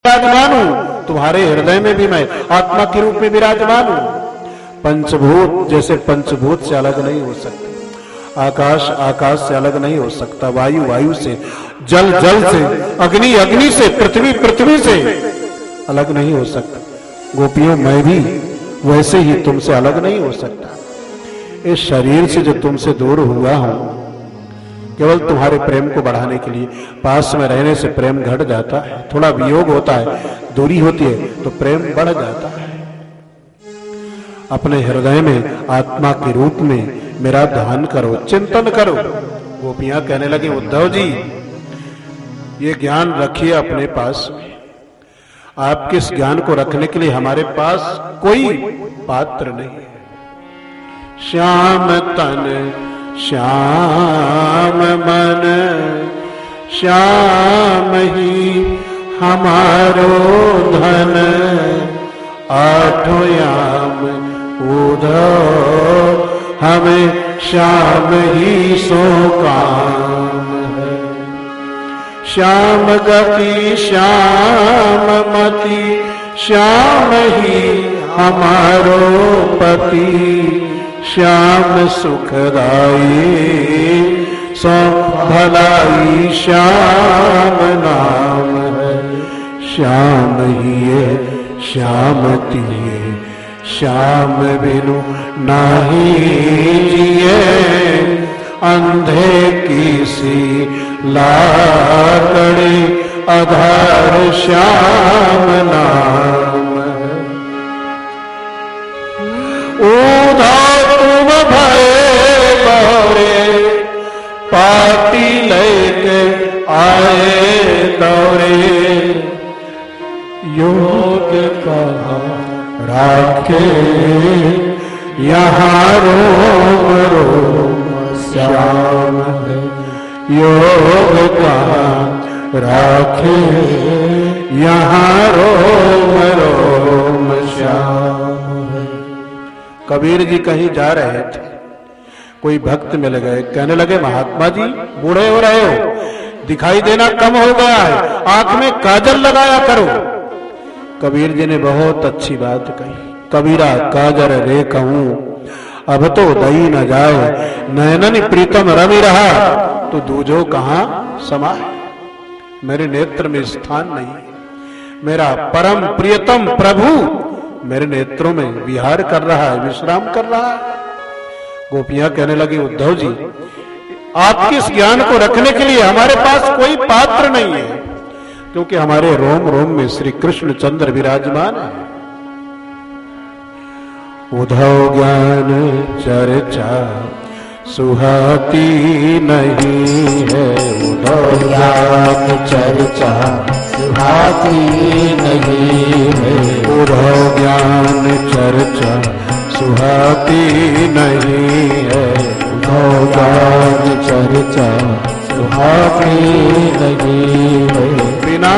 विराजमान हूं, तुम्हारे हृदय में भी मैं आत्मा के रूप में विराजमान हूं। पंचभूत जैसे पंचभूत से अलग नहीं हो सकते, आकाश आकाश से अलग नहीं हो सकता, वायु वायु से, जल जल से, अग्नि अग्नि से, पृथ्वी पृथ्वी से अलग नहीं हो सकता। गोपियों, मैं भी वैसे ही तुमसे अलग नहीं हो सकता। इस शरीर से जो तुमसे दूर हुआ हूं, केवल तुम्हारे प्रेम को बढ़ाने के लिए। पास में रहने से प्रेम घट जाता है, थोड़ा वियोग होता है, दूरी होती है तो प्रेम बढ़ जाता है। अपने हृदय में आत्मा के रूप में मेरा ध्यान करो, चिंतन करो। गोपियां कहने लगी, उद्धव जी ये ज्ञान रखिए अपने पास में। आपके इस ज्ञान को रखने के लिए हमारे पास कोई पात्र नहीं है। श्याम तन श्याम मन श्याम ही हमारो धन, आठों याम उधो हमें श्याम ही सो काम है। श्याम गति श्याम मति श्याम ही हमारो पति, श्याम सुखदाई सो भलाई श्याम नाम है। श्याम ही है श्यामती है, श्याम बिनु नाही जिए, अंधे की सी लाकड़ी आधार श्याम नाम है। उधार तुम भये बौरे, पाती लेके आए दौरे, योग कहा राखे यहाँ रोम रोम श्याम है। योग कहा राखे यहाँ रोम रोम श्याम है। कबीर जी कहीं जा रहे थे, कोई भक्त मिल गए, कहने लगे, महात्मा जी बूढ़े हो रहे हो, दिखाई देना कम हो गया है, आंख में काजल लगाया करो। कबीर जी ने बहुत अच्छी बात कही, कबीरा काजर रे कहूं अब तो दई न जाए, नैनन प्रीतम रवि रहा तो दूजो कहां समाए। मेरे नेत्र में स्थान नहीं, मेरा परम प्रियतम प्रभु मेरे नेत्रों में विहार कर रहा है, विश्राम कर रहा है। गोपियां कहने लगी, उद्धव जी आपके इस ज्ञान को रखने के लिए हमारे पास कोई पात्र नहीं है, क्योंकि हमारे रोम रोम में श्री कृष्ण चंद्र विराजमान है। उद्धव ज्ञान चर्चा सुहाती नहीं है, उद्धव ज्ञान चर्चा सुहाती नहीं है, उद्धव ज्ञान चर्चा सुहाती नहीं है, उद्धव ज्ञान चर्चा सुहाती नहीं है। बिना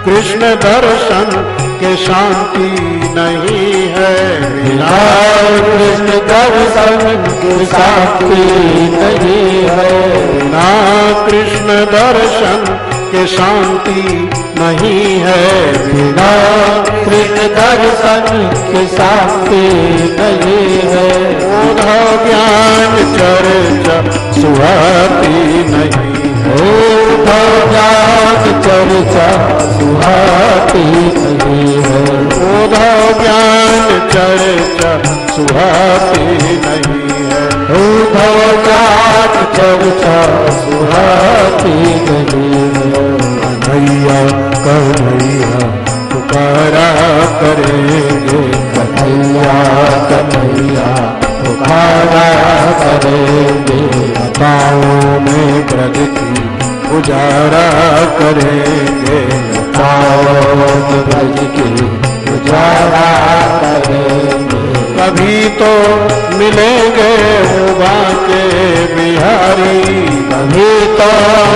कृष्ण दर्शन के शांति नहीं है, बिना कृष्ण दर्शन के शांति नहीं है, बिना कृष्ण दर्शन के शांति नहीं है, बिना कृष्ण दर्शन के शांति नहीं है। उद्धव ज्ञान चर्चा सुहाती नहीं है, उद्धव ज्ञान चर्चा सुहाती नहीं है, उद्धव ज्ञान चर्चा सुहाती नहीं है, उद्धव ज्ञान चर्चा सुहाती नहीं है। कन्हैया कन्हैया पुकारा करेंगे, कन्हैया कन्हैया पुकारा करेंगे, लताओं में ब्रज की गुजारा करेंगे, लताओं में ब्रज की गुजारा करेंगे। कभी तो मिलेंगे वो बांके बिहारी, कभी तो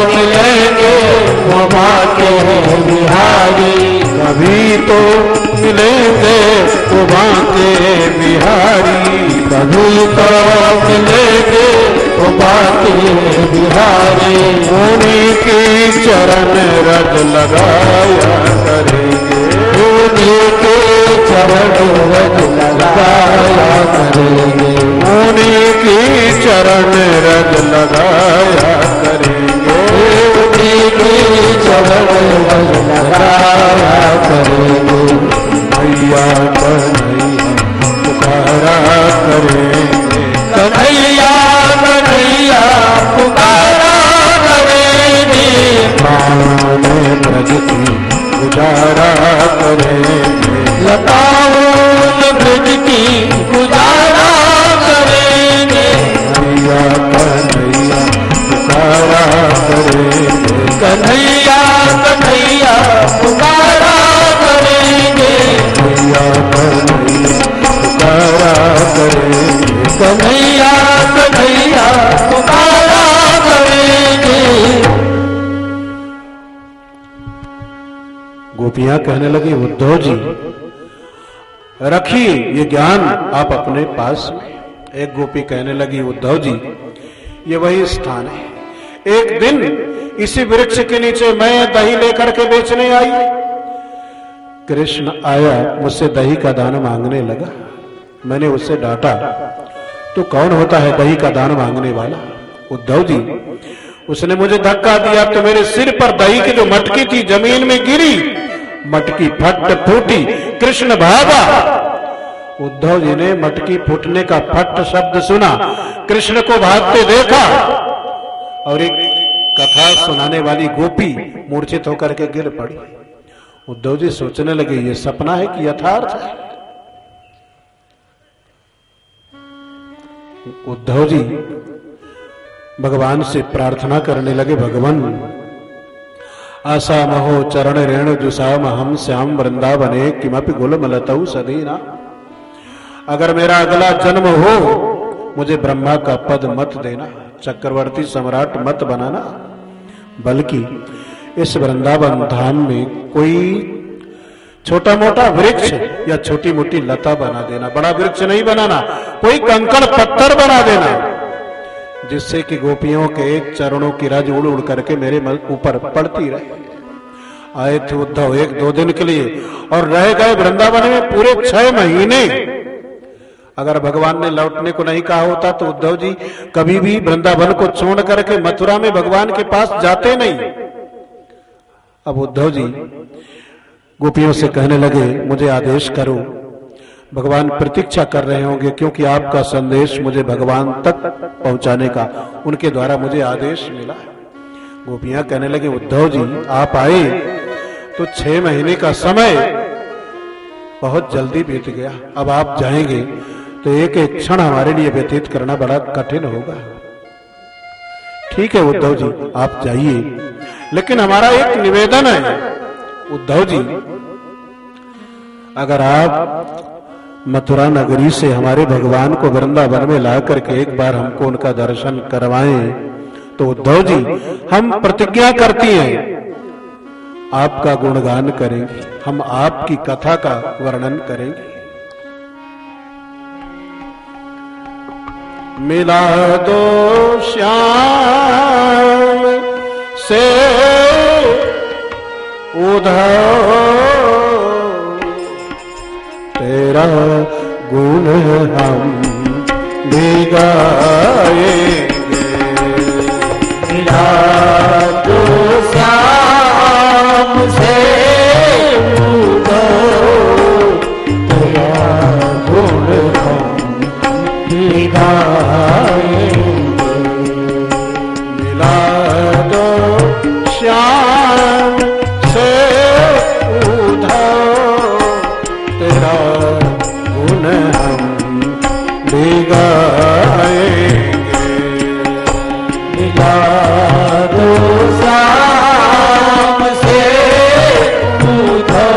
मिलेंगे वो बांके बिहारी, कभी तो मिलेंगे वो बांके बिहारी, कभी तो मिलेंगे उपाति बिहारी, उन्हीं की चरण रज लगाया करेंगे, उन्हीं के चरण रज लगाया करेंगे, उन्हीं की चरण रज लगाया करेंगे, उन्हीं की चरण रज लगाया करेंगे। भैया कन्हैया पुकारा करेंगे, कन्हैया कन्हैया पुकारा करेंगे, प्राणों में ब्रज की गुजारा करेंगे, लताओं में ब्रज की गुजारा करेंगे, कन्हैया कन्हैया पुकारा करेंगे, कन्हैया कन्हैया पुकारा करेंगे, कन्हैया कन्हैया पुकारा करेंगे, कन्हैया कन्हैया पुकारा करेंगे। गोपियां कहने लगी, उद्धव जी रखिए ये ज्ञान आप अपने पास में। एक गोपी कहने लगी, उद्धव जी ये वही स्थान है, एक दिन इसी वृक्ष के नीचे मैं दही लेकर के बेचने आई, कृष्ण आया मुझसे दही का दान मांगने लगा, मैंने उससे डांटा, तो कौन होता है दही का दान मांगने वाला? उद्धव जी उसने मुझे धक्का दिया तो मेरे सिर पर दही की जो मटकी थी जमीन में गिरी, मटकी फट फूटी, कृष्ण भागा। उद्धव जी ने मटकी फूटने का फट शब्द सुना, कृष्ण को भागते देखा और एक कथा सुनाने वाली गोपी मूर्छित होकर के गिर पड़ी। उद्धव जी सोचने लगे ये सपना है कि यथार्थ है। उद्धव जी भगवान से प्रार्थना करने लगे, भगवान आशा महो चरण रेणु जुसाम हम श्याम वृंदावने किमपि गुलमलतौ सदीना, अगर मेरा अगला जन्म हो मुझे ब्रह्मा का पद मत देना, चक्रवर्ती सम्राट मत बनाना, बल्कि इस वृंदावन धाम में कोई छोटा मोटा वृक्ष या छोटी मोटी लता बना देना, बड़ा वृक्ष नहीं बनाना, कोई कंकड़ पत्थर बना देना, जिससे कि गोपियों के चरणों की रज उड़ उड़ करके मेरे ऊपर पड़ती रहे। आए थे उद्धव 1-2 दिन के लिए और रह गए वृंदावन में पूरे 6 महीने। अगर भगवान ने लौटने को नहीं कहा होता तो उद्धव जी कभी भी वृंदावन को छोड़ करके मथुरा में भगवान के पास जाते नहीं। अब उद्धव जी गोपियों से कहने लगे, मुझे आदेश करो, भगवान प्रतीक्षा कर रहे होंगे क्योंकि आपका संदेश मुझे भगवान तक पहुंचाने का उनके द्वारा मुझे आदेश मिला है। गोपियां कहने लगे, उद्धव जी आप आए तो 6 महीने का समय बहुत जल्दी बीत गया, अब आप जाएंगे तो एक एक क्षण हमारे लिए व्यतीत करना बड़ा कठिन होगा। ठीक है उद्धव जी आप जाइए, लेकिन हमारा एक निवेदन है उद्धव जी, अगर आप मथुरा नगरी से हमारे भगवान को वृंदावन में ला करके एक बार हमको उनका दर्शन करवाएं तो उद्धव जी हम प्रतिज्ञा करती हैं आपका गुणगान करेंगे, हम आपकी कथा का वर्णन करेंगे। मिला दो श्याम से उद्धव तेरा गुण हम भी गाएंगे। मिला दो श्याम से उद्धव तेरा गुण हम भी गाएंगे। मिला दो श्याम से उद्धव तेरा गुण हम भी गाएंगे। मिला दो श्याम से उद्धव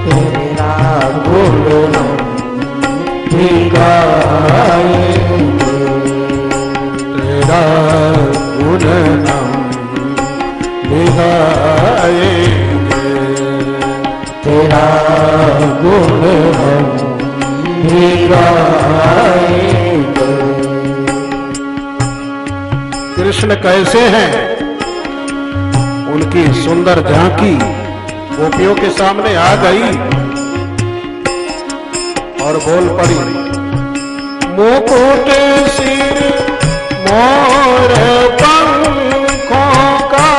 तेरा गुण हम भी गाएंगे। तेरा गुण हम भी गाएंगे। तेरा गुण हम भी गाएंगे। कृष्ण कैसे हैं, उनकी सुंदर झांकी गोपियों के सामने आ गई और बोल पड़ी, मुकुट सिर मोर पंखों का,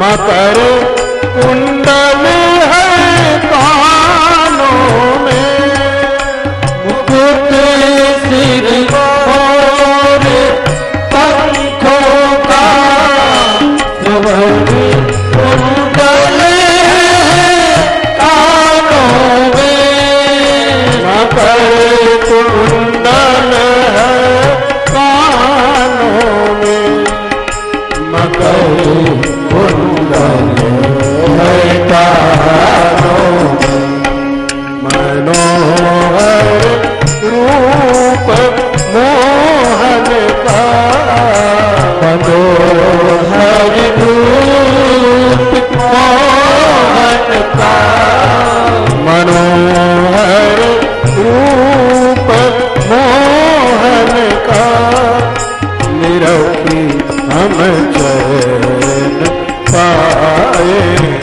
मकर कुंडल है कानों में, मुकुट सिर मोर पंखों का, मकर कुंडल है कानों में, मकर कुंडल है कानों में, मकर कुंडल है कानों में, मनोहर रूप मोहन का, मनोहर रूप मोहन का, मनोहर रूप मोहन का, निरखी हम चैन पाएंगे,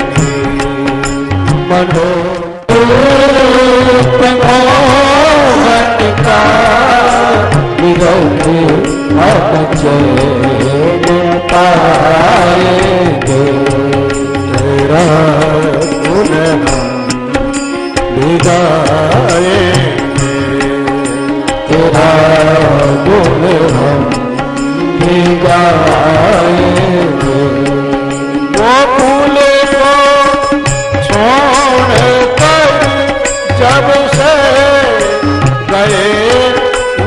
मनोहर रूप मोहन का, निरखी हम चैन पाएंगे, तेरा गुण हम गाएंगे, तेरा गुण हम गाएंगे, वो फूल को छोड़ कर जब से गए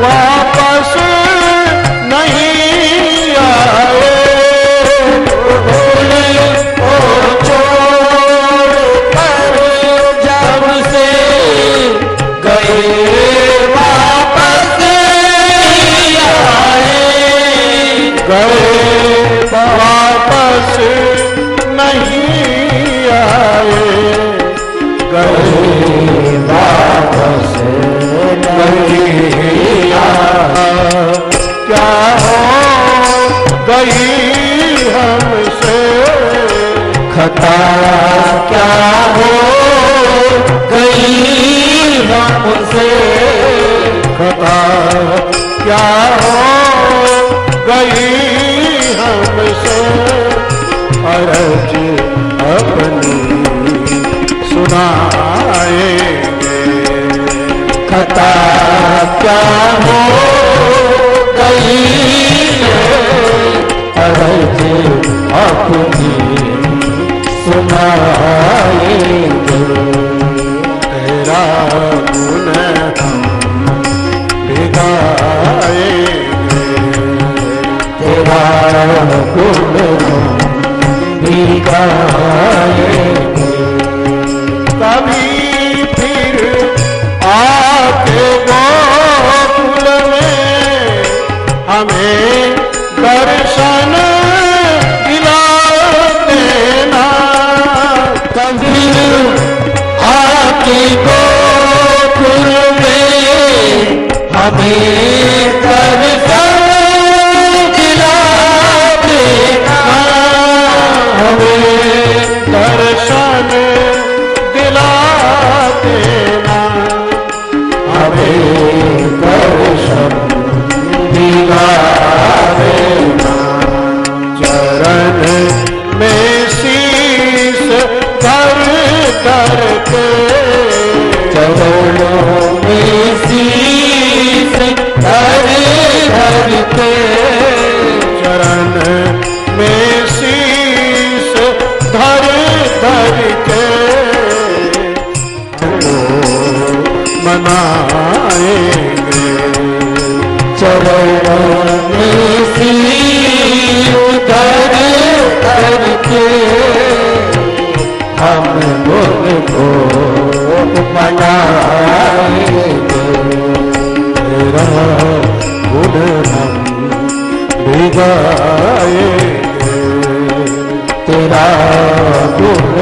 वापस नहीं आए, फूल को छोड़ कर जब से गए वापस नहीं आए, गए वापस नहीं आए, गए वापस नहीं आए, क्या हो गई हमसे खता, क्या हो गई हमसे खता, क्या हो गई हमसे, अर्ज अपनी सुनाएंगे, खता क्या हो गई अर्ज अपनी सुनाएंगे, तेरा गुण हम गाएंगे, तेरा गुण हम गाएंगे, कभी फिर आके गोकुल में हमें दर्शन दिला देना, कभी आके गोकुल में हमें दर्शन दिला देना, हमें दर्शन दिला देना, हमें दर्शन दिला देना, चरण में शीश धर कर के, चरणों में शीश धर धर के, चरण में शीश धर धर के मनाएंगे, चरणों में शीश धर धर के हम उनको मनाएंगे, तेरा गुण हम भी गाएंगे, तेरा गुण